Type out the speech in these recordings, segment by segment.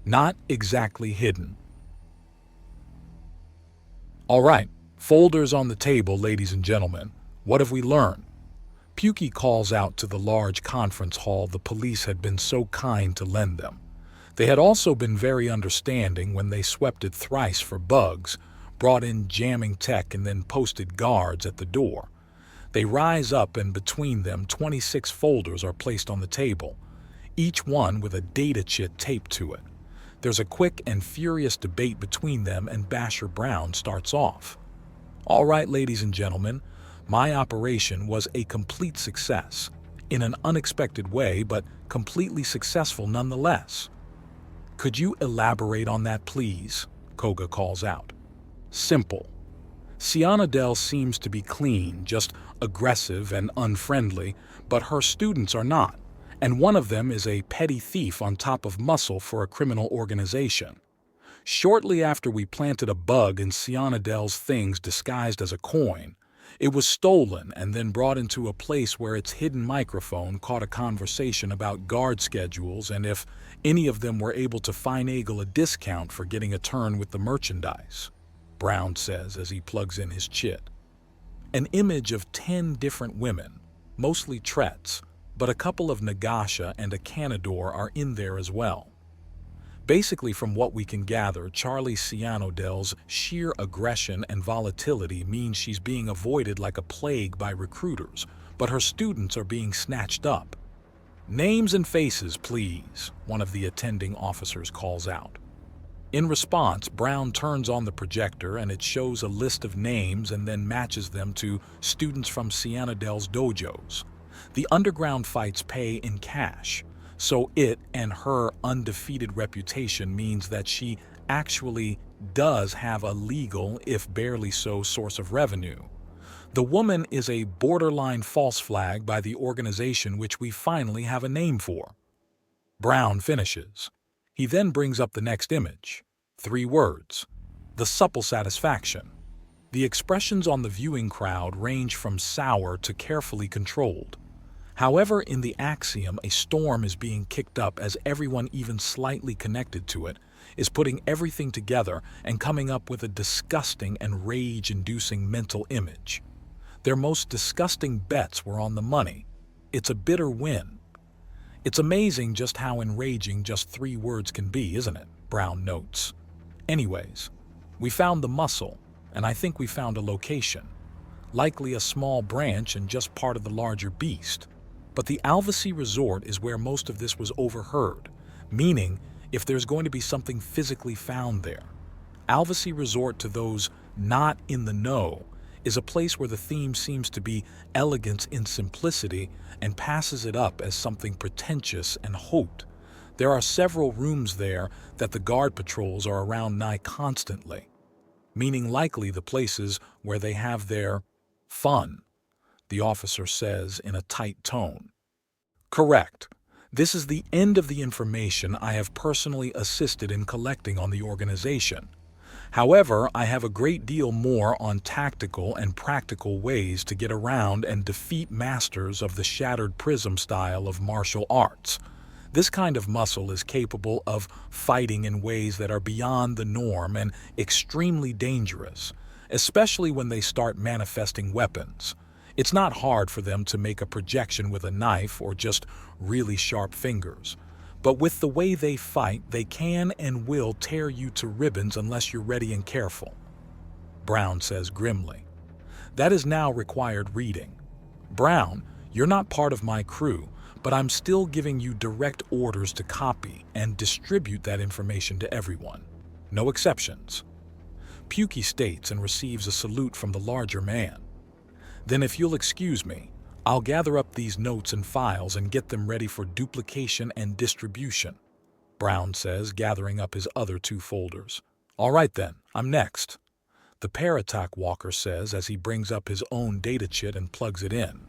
Not exactly hidden. All right, folders on the table, ladies and gentlemen. What have we learned? Pukey calls out to the large conference hall the police had been so kind to lend them. They had also been very understanding when they swept it thrice for bugs, brought in jamming tech, and then posted guards at the door. They rise up, and between them 26 folders are placed on the table, each one with a data chit taped to it. There's a quick and furious debate between them, and Basher Brown starts off. All right, ladies and gentlemen, my operation was a complete success, in an unexpected way, but completely successful nonetheless. Could you elaborate on that, please? Koga calls out. Simple. Cadell seems to be clean, just aggressive and unfriendly, but her students are not, and one of them is a petty thief on top of muscle for a criminal organization. Shortly after we planted a bug in Cadell's things disguised as a coin, it was stolen and then brought into a place where its hidden microphone caught a conversation about guard schedules and if any of them were able to finagle a discount for getting a turn with the merchandise, Brown says as he plugs in his chit. An image of 10 different women, mostly Trets, but a couple of Nagasha and a Canador are in there as well. Basically, from what we can gather, Charlie Cadell's sheer aggression and volatility means she's being avoided like a plague by recruiters, but her students are being snatched up. Names and faces, please, one of the attending officers calls out. In response, Brown turns on the projector and it shows a list of names and then matches them to students from Cadell's dojos. The underground fights pay in cash, so it and her undefeated reputation means that she actually does have a legal, if barely so, source of revenue. The woman is a borderline false flag by the organization which we finally have a name for. Brown finishes. He then brings up the next image. 3 words. The supple satisfaction. The expressions on the viewing crowd range from sour to carefully controlled. However, in the axiom, a storm is being kicked up as everyone even slightly connected to it is putting everything together and coming up with a disgusting and rage-inducing mental image. Their most disgusting bets were on the money. It's a bitter win. It's amazing just how enraging just 3 words can be, isn't it? Brown notes. Anyways, we found the muscle, and I think we found a location. Likely a small branch and just part of the larger beast. But the Alvasy Resort is where most of this was overheard, meaning if there's going to be something physically found there. Alvasy Resort, to those not in the know, is a place where the theme seems to be elegance in simplicity and passes it up as something pretentious and haute. There are several rooms there that the guard patrols are around nigh constantly, meaning likely the places where they have their fun, the officer says in a tight tone. Correct. This is the end of the information I have personally assisted in collecting on the organization. However, I have a great deal more on tactical and practical ways to get around and defeat masters of the shattered prism style of martial arts. This kind of muscle is capable of fighting in ways that are beyond the norm and extremely dangerous, especially when they start manifesting weapons. It's not hard for them to make a projection with a knife or just really sharp fingers. But with the way they fight, they can and will tear you to ribbons unless you're ready and careful. Brown says grimly. That is now required reading. Brown, you're not part of my crew, but I'm still giving you direct orders to copy and distribute that information to everyone. No exceptions. Pukey states and receives a salute from the larger man. Then if you'll excuse me, I'll gather up these notes and files and get them ready for duplication and distribution, Brown says, gathering up his other 2 folders. All right then, I'm next, the Paratak Walker says as he brings up his own data chit and plugs it in.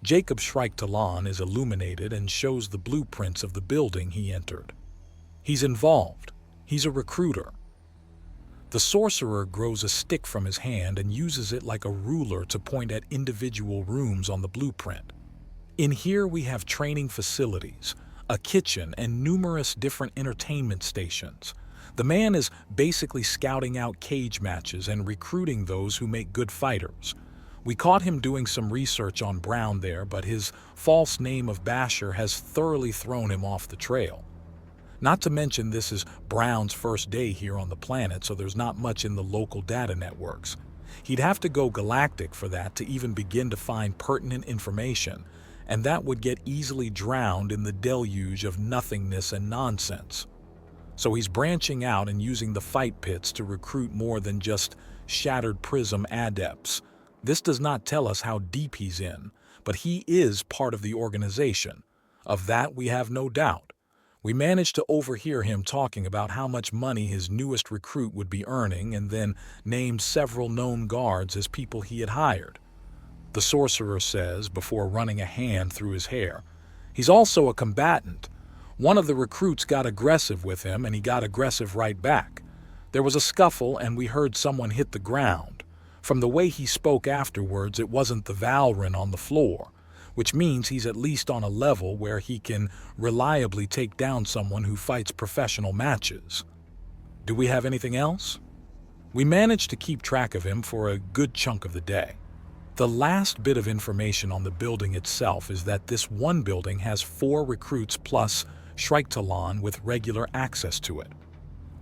Jacob Shriketon is illuminated and shows the blueprints of the building he entered. He's involved. He's a recruiter. The sorcerer grows a stick from his hand and uses it like a ruler to point at individual rooms on the blueprint. In here we have training facilities, a kitchen, and numerous different entertainment stations. The man is basically scouting out cage matches and recruiting those who make good fighters. We caught him doing some research on Brown there, but his false name of Basher has thoroughly thrown him off the trail. Not to mention this is Brown's first day here on the planet, so there's not much in the local data networks. He'd have to go galactic for that to even begin to find pertinent information, and that would get easily drowned in the deluge of nothingness and nonsense. So he's branching out and using the fight pits to recruit more than just Shattered Prism adepts. This does not tell us how deep he's in, but he is part of the organization. Of that we have no doubt. We managed to overhear him talking about how much money his newest recruit would be earning, and then named several known guards as people he had hired. The sorcerer says, before running a hand through his hair, he's also a combatant. One of the recruits got aggressive with him, and he got aggressive right back. There was a scuffle, and we heard someone hit the ground. From the way he spoke afterwards, it wasn't the Valryn on the floor, which means he's at least on a level where he can reliably take down someone who fights professional matches. Do we have anything else? We managed to keep track of him for a good chunk of the day. The last bit of information on the building itself is that this one building has 4 recruits plus Shriketon with regular access to it.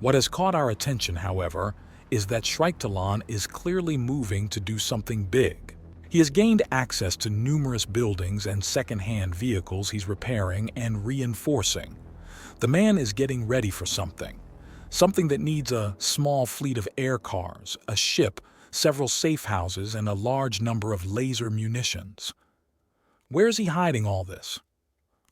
What has caught our attention, however, is that Shriketon is clearly moving to do something big. He has gained access to numerous buildings and second-hand vehicles he's repairing and reinforcing. The man is getting ready for something that needs a small fleet of air cars, a ship, several safe houses, and a large number of laser munitions. Where's he hiding all this?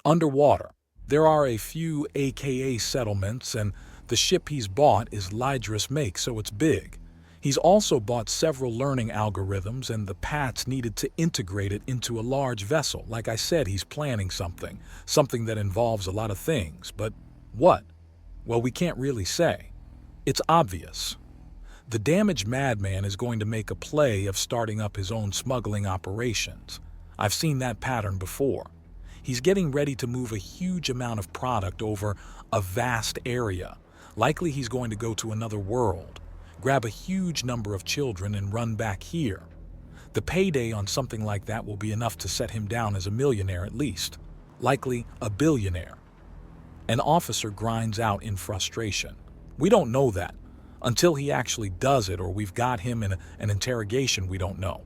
Underwater. There are a few AKA settlements, and the ship he's bought is Lydris make, so it's big. He's also bought several learning algorithms, and the Pats needed to integrate it into a large vessel. Like I said, he's planning something that involves a lot of things. But what? Well, we can't really say. It's obvious. The damaged madman is going to make a play of starting up his own smuggling operations. I've seen that pattern before. He's getting ready to move a huge amount of product over a vast area. Likely he's going to go to another world, grab a huge number of children, and run back here. The payday on something like that will be enough to set him down as a millionaire at least, likely a billionaire. An officer grinds out in frustration. We don't know that. Until he actually does it, or we've got him in an interrogation, we don't know.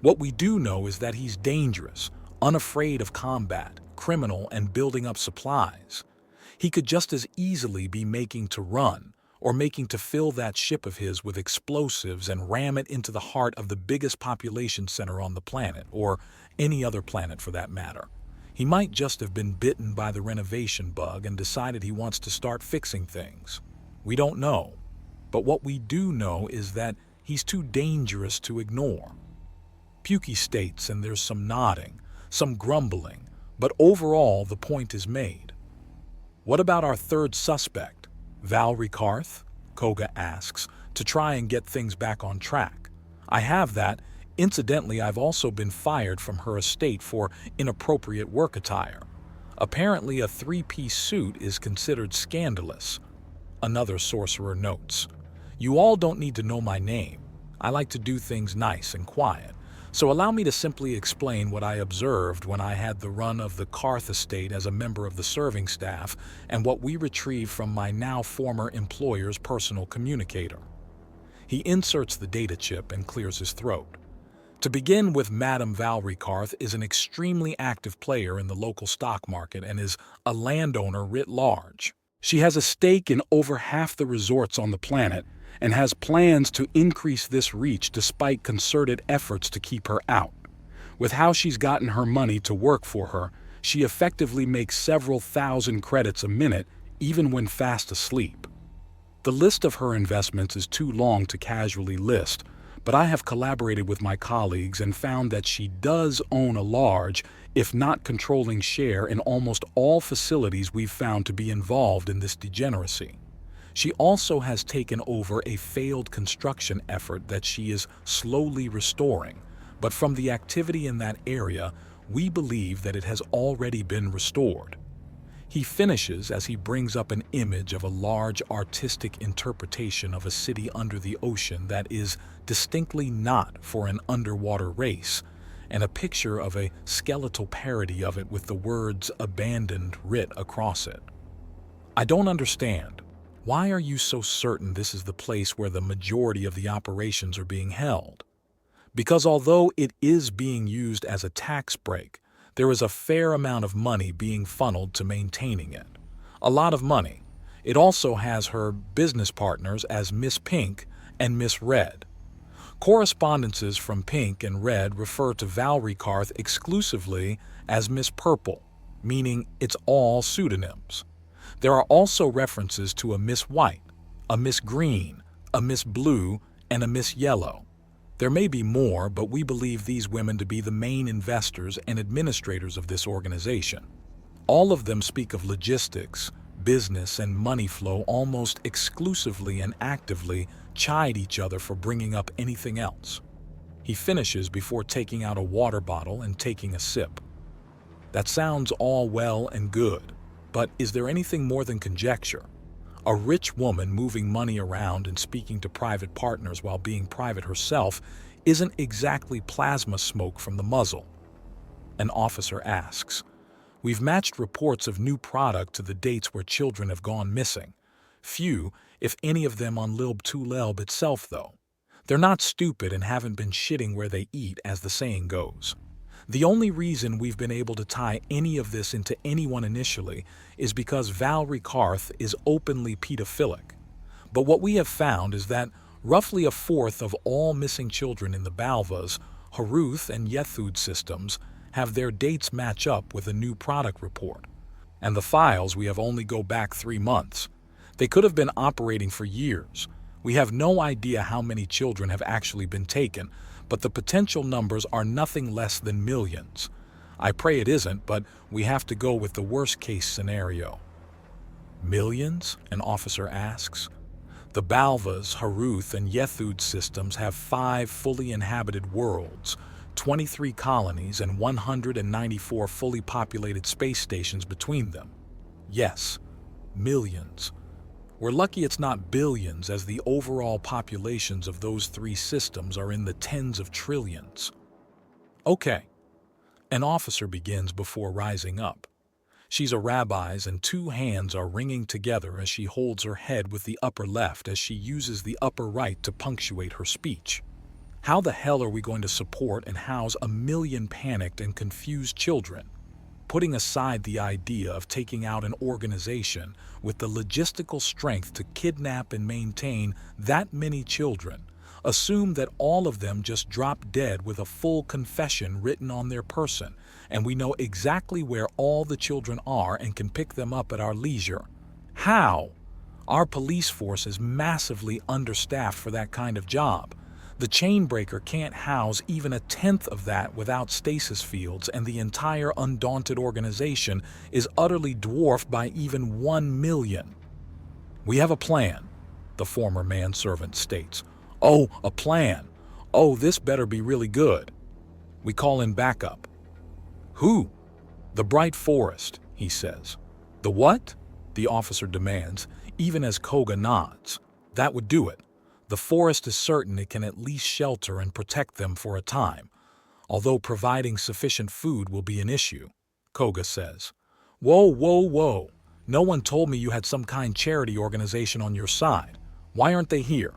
What we do know is that he's dangerous, unafraid of combat, criminal, and building up supplies. He could just as easily be making to run, or making to fill that ship of his with explosives and ram it into the heart of the biggest population center on the planet, or any other planet for that matter. He might just have been bitten by the renovation bug and decided he wants to start fixing things. We don't know. But what we do know is that he's too dangerous to ignore. Pukey states, and there's some nodding, some grumbling, but overall the point is made. What about our third suspect, Valerie Karth? Koga asks, to try and get things back on track. I have that. Incidentally, I've also been fired from her estate for inappropriate work attire. Apparently a 3-piece suit is considered scandalous. Another sorcerer notes. You all don't need to know my name. I like to do things nice and quiet. So allow me to simply explain what I observed when I had the run of the Karth estate as a member of the serving staff, and what we retrieved from my now former employer's personal communicator. He inserts the data chip and clears his throat. To begin with, Madame Valerie Karth is an extremely active player in the local stock market and is a landowner writ large. She has a stake in over half the resorts on the planet and has plans to increase this reach despite concerted efforts to keep her out. With how she's gotten her money to work for her, she effectively makes several thousand credits a minute, even when fast asleep. The list of her investments is too long to casually list, but I have collaborated with my colleagues and found that she does own a large, if not controlling share in almost all facilities we've found to be involved in this degeneracy. She also has taken over a failed construction effort that she is slowly restoring, but from the activity in that area, we believe that it has already been restored. He finishes as he brings up an image of a large artistic interpretation of a city under the ocean that is distinctly not for an underwater race, and a picture of a skeletal parody of it with the words "abandoned" writ across it. I don't understand. Why are you so certain this is the place where the majority of the operations are being held? Because although it is being used as a tax break, there is a fair amount of money being funneled to maintaining it. A lot of money. It also has her business partners as Miss Pink and Miss Red. Correspondences from Pink and Red refer to Valerie Karth exclusively as Miss Purple, meaning it's all pseudonyms. There are also references to a Miss White, a Miss Green, a Miss Blue, and a Miss Yellow. There may be more, but we believe these women to be the main investors and administrators of this organization. All of them speak of logistics, business, and money flow almost exclusively and actively chide each other for bringing up anything else. He finishes before taking out a water bottle and taking a sip. That sounds all well and good, but is there anything more than conjecture? A rich woman moving money around and speaking to private partners while being private herself isn't exactly plasma smoke from the muzzle. An officer asks, "We've matched reports of new product to the dates where children have gone missing. Few, if any of them on Lilb 2 Lelb itself, though. They're not stupid and haven't been shitting where they eat, as the saying goes. The only reason we've been able to tie any of this into anyone initially is because Valerie Karth is openly pedophilic. But what we have found is that roughly a fourth of all missing children in the Balvas, Haruth, and Yethud systems have their dates match up with a new product report. And the files we have only go back 3 months. They could have been operating for years. We have no idea how many children have actually been taken, but the potential numbers are nothing less than millions. I pray it isn't, but we have to go with the worst-case scenario." "Millions?" an officer asks. "The Balvas, Haruth, and Yethud systems have 5 fully inhabited worlds, 23 colonies, and 194 fully populated space stations between them. Yes, millions. We're lucky it's not billions, as the overall populations of those 3 systems are in the tens of trillions." "Okay." An officer begins before rising up. She's a rabbi's and 2 hands are wringing together as she holds her head with the upper left as she uses the upper right to punctuate her speech. "How the hell are we going to support and house a million panicked and confused children? Putting aside the idea of taking out an organization with the logistical strength to kidnap and maintain that many children, assume that all of them just drop dead with a full confession written on their person, and we know exactly where all the children are and can pick them up at our leisure. How? Our police force is massively understaffed for that kind of job. The Chainbreaker can't house even a tenth of that without stasis fields, and the entire Undaunted organization is utterly dwarfed by even 1 million. "We have a plan," the former manservant states. "Oh, a plan. Oh, this better be really good." We call in backup. "Who?" "The Bright Forest," he says. "The what?" the officer demands, even as Koga nods. "That would do it. The forest is certain it can at least shelter and protect them for a time, although providing sufficient food will be an issue," Koga says. "Whoa, whoa, whoa. No one told me you had some kind charity organization on your side. Why aren't they here?"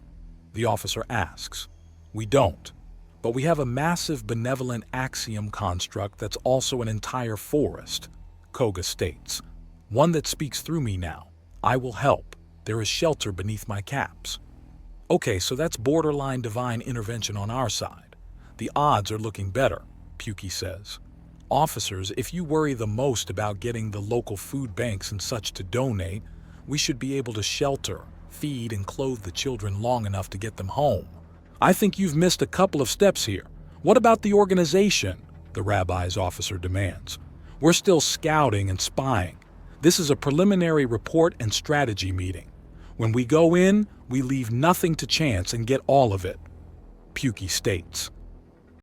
the officer asks. "We don't. But we have a massive benevolent axiom construct that's also an entire forest," Koga states. "One that speaks through me now. I will help. There is shelter beneath my caps." "Okay, so that's borderline divine intervention on our side. The odds are looking better," Pukey says. "Officers, if you worry the most about getting the local food banks and such to donate, we should be able to shelter, feed, and clothe the children long enough to get them home. I think you've missed a couple of steps here. What about the organization?" the rabbi's officer demands. "We're still scouting and spying. This is a preliminary report and strategy meeting. When we go in, we leave nothing to chance and get all of it," Pukey states.